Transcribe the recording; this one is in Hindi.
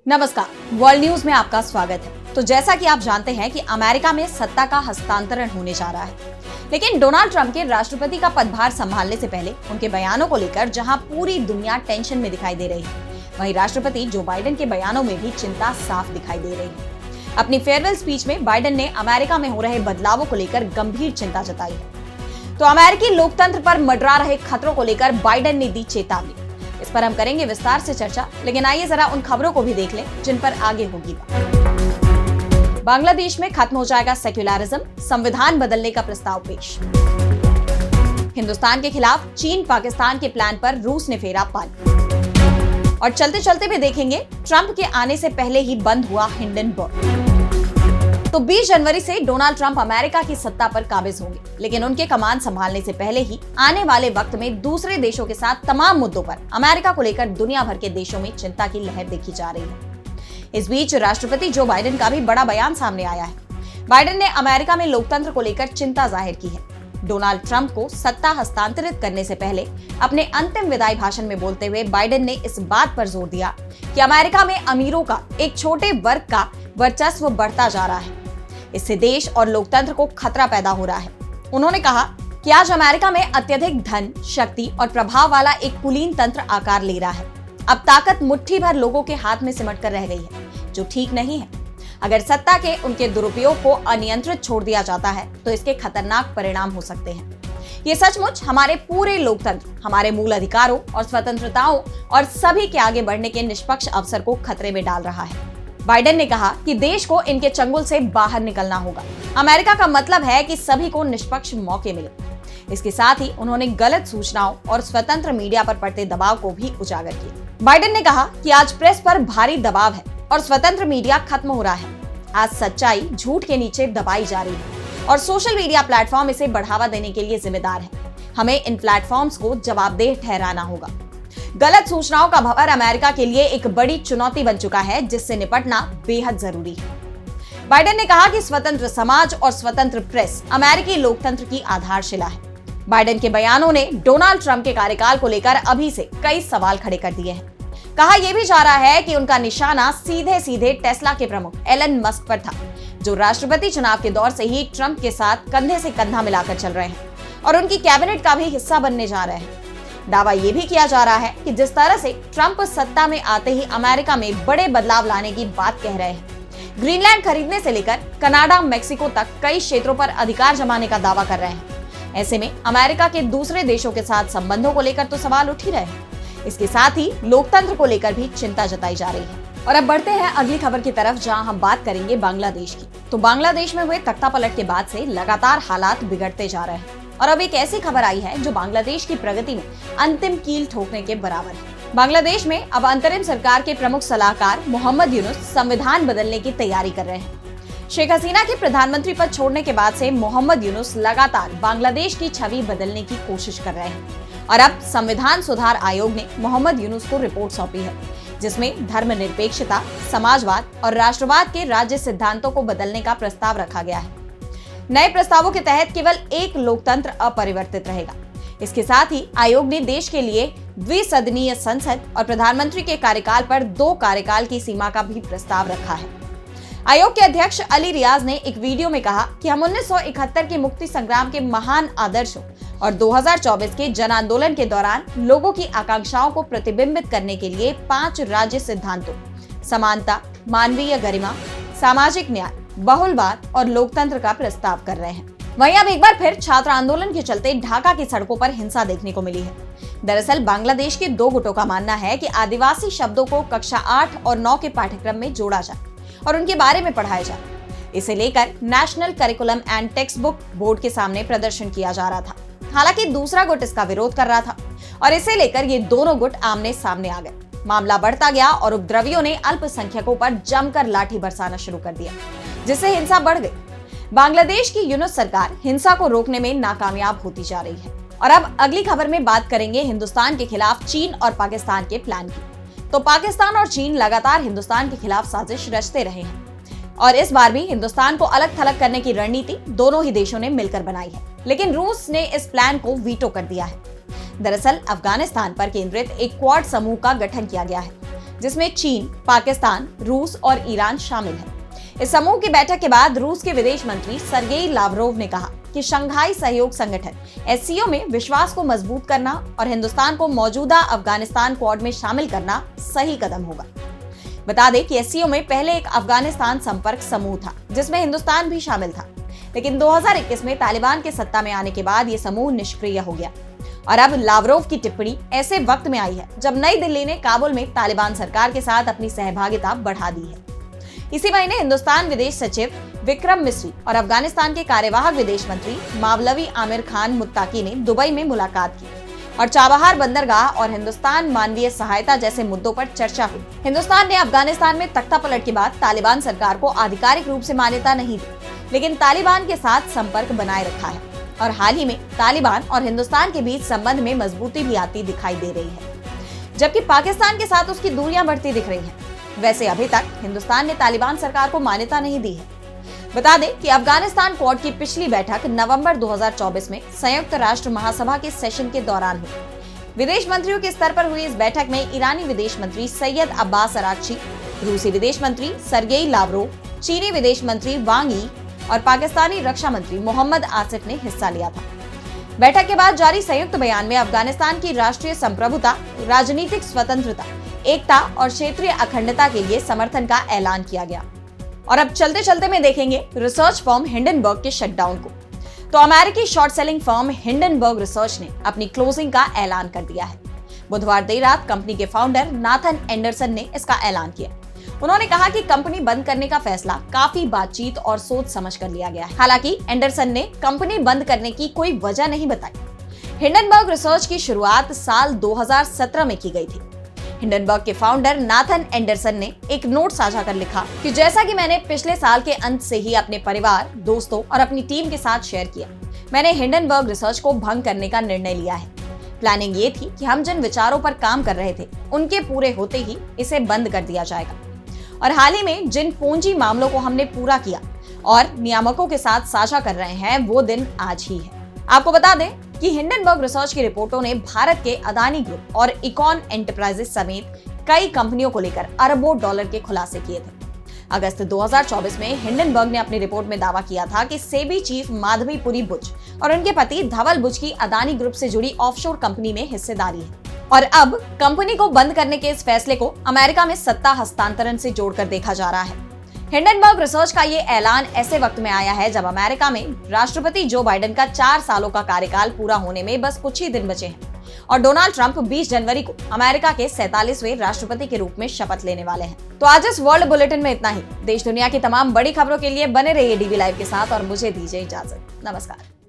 नमस्कार, वर्ल्ड न्यूज में आपका स्वागत है। तो जैसा कि आप जानते हैं कि अमेरिका में सत्ता का हस्तांतरण होने जा रहा है, लेकिन डोनाल्ड ट्रंप के राष्ट्रपति का पदभार संभालने से पहले उनके बयानों को लेकर जहां पूरी दुनिया टेंशन में दिखाई दे रही है, वहीं राष्ट्रपति जो बाइडेन के बयानों में भी चिंता साफ दिखाई दे रही है। अपनी फेयरवेल स्पीच में बाइडेन ने अमेरिका में हो रहे बदलावों को लेकर गंभीर चिंता जताई है। तो अमेरिकी लोकतंत्र पर मंडरा रहे खतरों को लेकर बाइडेन ने दी चेतावनी। इस पर हम करेंगे विस्तार से चर्चा, लेकिन आइए जरा उन खबरों को भी देख लें जिन पर आगे होगी बात। बांग्लादेश में खत्म हो जाएगा सेक्युलरिज्म, संविधान बदलने का प्रस्ताव पेश। हिंदुस्तान के खिलाफ चीन पाकिस्तान के प्लान पर रूस ने फेरा पानी। और चलते चलते भी देखेंगे ट्रंप के आने से पहले ही बंद हुआ हिंडनबर्ग। तो 20 जनवरी से डोनाल्ड ट्रंप अमेरिका की सत्ता पर काबिज होंगे, लेकिन उनके कमान संभालने से पहले ही आने वाले वक्त में दूसरे देशों के साथ तमाम मुद्दों पर अमेरिका को लेकर दुनिया भर के देशों में चिंता की लहर देखी जा रही है। इस बीच राष्ट्रपति जो बाइडेन का भी बड़ा बयान सामने आया है। बाइडेन ने अमेरिका में लोकतंत्र को लेकर चिंता जाहिर की है। डोनाल्ड ट्रंप को सत्ता हस्तांतरित करने से पहले अपने अंतिम विदाई भाषण में बोलते हुए बाइडेन ने इस बात पर जोर दिया कि अमेरिका में अमीरों का एक छोटे वर्ग का वर्चस्व बढ़ता जा रहा है। इससे देश और लोकतंत्र को खतरा पैदा हो रहा है। उन्होंने कहा कि आज अमेरिका में अत्यधिक धन, शक्ति और प्रभाव वाला एक कुलीन तंत्र आकार ले रहा है। अब ताकत मुट्ठी भर लोगों के हाथ में सिमट कर रह गई है, जो ठीक नहीं है। अगर सत्ता के उनके दुरुपयोग को अनियंत्रित छोड़ दिया जाता है तो इसके खतरनाक परिणाम हो सकते हैं। ये सचमुच हमारे पूरे लोकतंत्र, हमारे मूल अधिकारों और स्वतंत्रताओं और सभी के आगे बढ़ने के निष्पक्ष अवसर को खतरे में डाल रहा है। बाइडेन ने कहा कि देश को इनके चंगुल से बाहर निकलना होगा। अमेरिका का मतलब है कि सभी को निष्पक्ष मौके मिले। इसके साथ ही उन्होंने गलत सूचनाओं और स्वतंत्र मीडिया पर पड़ते दबाव को भी उजागर किया। बाइडेन ने कहा कि आज प्रेस पर भारी दबाव है और स्वतंत्र मीडिया खत्म हो रहा है। आज सच्चाई झूठ के नीचे दबाई जा रही है और सोशल मीडिया प्लेटफॉर्म इसे बढ़ावा देने के लिए जिम्मेदार है। हमें इन प्लेटफॉर्म्स को जवाबदेह ठहराना होगा। गलत सूचनाओं का भंवर अमेरिका के लिए एक बड़ी चुनौती बन चुका है, जिससे निपटना बेहद जरूरी है। बाइडेन ने कहा कि स्वतंत्र समाज और स्वतंत्र प्रेस अमेरिकी लोकतंत्र की आधारशिला है। बाइडेन के बयानों ने डोनाल्ड ट्रंप के कार्यकाल को लेकर अभी से कई सवाल खड़े कर दिए हैं। कहा यह भी जा रहा है कि उनका निशाना सीधे सीधे टेस्ला के प्रमुख एलन मस्क पर था, जो राष्ट्रपति चुनाव के दौर से ही ट्रंप के साथ कंधे से कंधा मिलाकर चल रहे हैं और उनकी कैबिनेट का भी हिस्सा बनने जा रहे हैं। दावा यह भी किया जा रहा है कि जिस तरह से ट्रंप सत्ता में आते ही अमेरिका में बड़े बदलाव लाने की बात कह रहे हैं, ग्रीनलैंड खरीदने से लेकर कनाडा, मेक्सिको तक कई क्षेत्रों पर अधिकार जमाने का दावा कर रहे हैं। ऐसे में अमेरिका के दूसरे देशों के साथ संबंधों को लेकर तो सवाल उठ ही रहे हैं। इसके साथ ही लोकतंत्र को लेकर भी चिंता जताई जा रही है। और अब बढ़ते हैं अगली खबर की तरफ, जहां हम बात करेंगे बांग्लादेश की। तो बांग्लादेश में हुए तख्तापलट के बाद से लगातार हालात बिगड़ते जा रहे हैं और अब एक ऐसी खबर आई है जो बांग्लादेश की प्रगति में अंतिम कील ठोकने के बराबर है। बांग्लादेश में अब अंतरिम सरकार के प्रमुख सलाहकार मोहम्मद यूनुस संविधान बदलने की तैयारी कर रहे हैं। शेख हसीना के प्रधानमंत्री पद छोड़ने के बाद से मोहम्मद यूनुस लगातार बांग्लादेश की छवि बदलने की कोशिश कर रहे हैं और अब संविधान सुधार आयोग ने मोहम्मद यूनुस को रिपोर्ट सौंपी है, जिसमें धर्मनिरपेक्षता, समाजवाद और राष्ट्रवाद के राज्य सिद्धांतों को बदलने का प्रस्ताव रखा गया है। नए प्रस्तावों के तहत केवल एक लोकतंत्र अपरिवर्तित रहेगा। इसके साथ ही आयोग ने देश के लिए द्विसदनीय संसद और प्रधानमंत्री के कार्यकाल पर 2 कार्यकाल की सीमा का भी प्रस्ताव रखा है। आयोग के अध्यक्ष अली रियाज ने एक वीडियो में कहा कि हम 1971 के मुक्ति संग्राम के महान आदर्शों और 2024 के जन आंदोलन के दौरान लोगों की आकांक्षाओं को प्रतिबिंबित करने के लिए 5 राज्य सिद्धांतों, समानता, मानवीय गरिमा, सामाजिक न्याय, बहुलवाद और लोकतंत्र का प्रस्ताव कर रहे हैं। वहीं अब एक बार फिर छात्र आंदोलन के चलते ढाका की सड़कों पर हिंसा देखने को मिली है। दरअसल बांग्लादेश के 2 गुटों का मानना है कि आदिवासी शब्दों को कक्षा 8 और 9 के पाठ्यक्रम में जोड़ा जाए और उनके बारे में पढ़ाया जाए। इसे लेकर national curriculum and text book board के सामने प्रदर्शन किया जा रहा था। हालांकि दूसरा गुट इसका विरोध कर रहा था और इसे लेकर ये दोनों गुट आमने सामने आ गए। मामला बढ़ता गया और उपद्रवियों ने अल्पसंख्यकों पर जमकर लाठी बरसाना शुरू कर दिया, जिससे हिंसा बढ़ गई। बांग्लादेश की यूनुस सरकार हिंसा को रोकने में नाकामयाब होती जा रही है। और अब अगली खबर में बात करेंगे हिंदुस्तान के खिलाफ चीन और पाकिस्तान के प्लान की। तो पाकिस्तान और चीन लगातार हिंदुस्तान के खिलाफ साजिश रचते रहे हैं और इस बार भी हिंदुस्तान को अलग थलग करने की रणनीति दोनों ही देशों ने मिलकर बनाई है, लेकिन रूस ने इस प्लान को वीटो कर दिया है। दरअसल अफगानिस्तान पर केंद्रित एक क्वाड समूह का गठन किया गया है, जिसमें चीन, पाकिस्तान, रूस और ईरान शामिल है। इस समूह की बैठक के बाद रूस के विदेश मंत्री सर्गेई लावरोव ने कहा कि शंघाई सहयोग संगठन SCO में विश्वास को मजबूत करना और हिंदुस्तान को मौजूदा अफगानिस्तान क्वाड में शामिल करना सही कदम होगा। बता दें कि SCO में पहले एक अफगानिस्तान संपर्क समूह था जिसमें हिंदुस्तान भी शामिल था, लेकिन 2021 में तालिबान के सत्ता में आने के बाद ये समूह निष्क्रिय हो गया। और अब लावरोव की टिप्पणी ऐसे वक्त में आई है जब नई दिल्ली ने काबुल में तालिबान सरकार के साथ अपनी सहभागिता बढ़ा दी है। इसी महीने हिंदुस्तान विदेश सचिव विक्रम मिस्री और अफगानिस्तान के कार्यवाहक विदेश मंत्री मावलवी आमिर खान मुत्ताकी ने दुबई में मुलाकात की और चाबहार बंदरगाह और हिंदुस्तान मानवीय सहायता जैसे मुद्दों पर चर्चा हुई। हिंदुस्तान ने अफगानिस्तान में तख्तापलट के बाद तालिबान सरकार को आधिकारिक रूप से मान्यता नहीं दी, लेकिन तालिबान के साथ संपर्क बनाए रखा है और हाल ही में तालिबान और हिंदुस्तान के बीच संबंध में मजबूती भी आती दिखाई दे रही है, जबकि पाकिस्तान के साथ उसकी दूरियां बढ़ती दिख रही हैं। वैसे अभी तक हिंदुस्तान ने तालिबान सरकार को मान्यता नहीं दी है। बता दें कि अफगानिस्तान क्वाड की पिछली बैठक नवंबर 2024 में संयुक्त राष्ट्र महासभा के सेशन के दौरान हुई। विदेश मंत्रियों के स्तर पर हुई इस बैठक में ईरानी विदेश मंत्री सैयद अब्बास अरागची, रूसी विदेश मंत्री सर्गेई लावरोव, चीनी विदेश मंत्री वांग यी और पाकिस्तानी रक्षा मंत्री मोहम्मद आसिफ ने हिस्सा लिया था। बैठक के बाद जारी संयुक्त बयान में अफगानिस्तान की राष्ट्रीय संप्रभुता, राजनीतिक स्वतंत्रता, एकता और क्षेत्रीय अखंडता के लिए समर्थन का ऐलान किया गया। और अब चलते चलते में देखेंगे रिसर्च फर्म हिंडनबर्ग के शटडाउन को। तो अमेरिकी short selling firm Hindenburg research ने अपनी क्लोजिंग का ऐलान कर दिया है। बुधवार देर रात कंपनी के फाउंडर नाथन एंडरसन ने इसका ऐलान किया। उन्होंने कहा कि कंपनी बंद करने का फैसला काफी बातचीत और सोच समझ कर लिया गया है। हालांकि एंडरसन ने कंपनी बंद करने की कोई वजह नहीं बताई। हिंडनबर्ग रिसर्च की शुरुआत साल 2017 में की गई थी। हिंडनबर्ग के फाउंडर नाथन एंडरसन ने एक नोट साझा कर लिखा कि जैसा कि मैंने पिछले साल के अंत से ही अपने परिवार, दोस्तों और अपनी टीम के साथ शेयर किया, मैंने हिंडनबर्ग रिसर्च को भंग करने का निर्णय लिया है। प्लानिंग ये थी कि हम जिन विचारों पर काम कर रहे थे उनके पूरे होते ही इसे बंद कर दिया जाएगा। और हाल ही में जिन पूंजी मामलों को हमने पूरा किया और नियामकों के साथ साझा कर रहे हैं, वो दिन आज ही है। आपको बता दें कि हिंडनबर्ग रिसर्च की रिपोर्टों ने भारत के अदानी ग्रुप और इकॉन एंटरप्राइजेस समेत कई कंपनियों को लेकर अरबों डॉलर के खुलासे किए थे। अगस्त 2024 में हिंडनबर्ग ने अपनी रिपोर्ट में दावा किया था कि सेबी चीफ माधवीपुरी बुच और उनके पति धवल बुच की अदानी ग्रुप से जुड़ी ऑफशोर कंपनी में हिस्सेदारी है। और अब कंपनी को बंद करने के इस फैसले को अमेरिका में सत्ता हस्तांतरण से जोड़कर देखा जा रहा है। हिंडनबर्ग रिसर्च का ये ऐलान ऐसे वक्त में आया है जब अमेरिका में राष्ट्रपति जो बाइडेन का 4 सालों का कार्यकाल पूरा होने में बस कुछ ही दिन बचे हैं और डोनाल्ड ट्रंप 20 जनवरी को अमेरिका के 47वें राष्ट्रपति के रूप में शपथ लेने वाले हैं। तो आज इस वर्ल्ड बुलेटिन में इतना ही। देश दुनिया की तमाम बड़ी खबरों के लिए बने रहिए DV लाइव के साथ और मुझे दीजिए इजाजत। नमस्कार।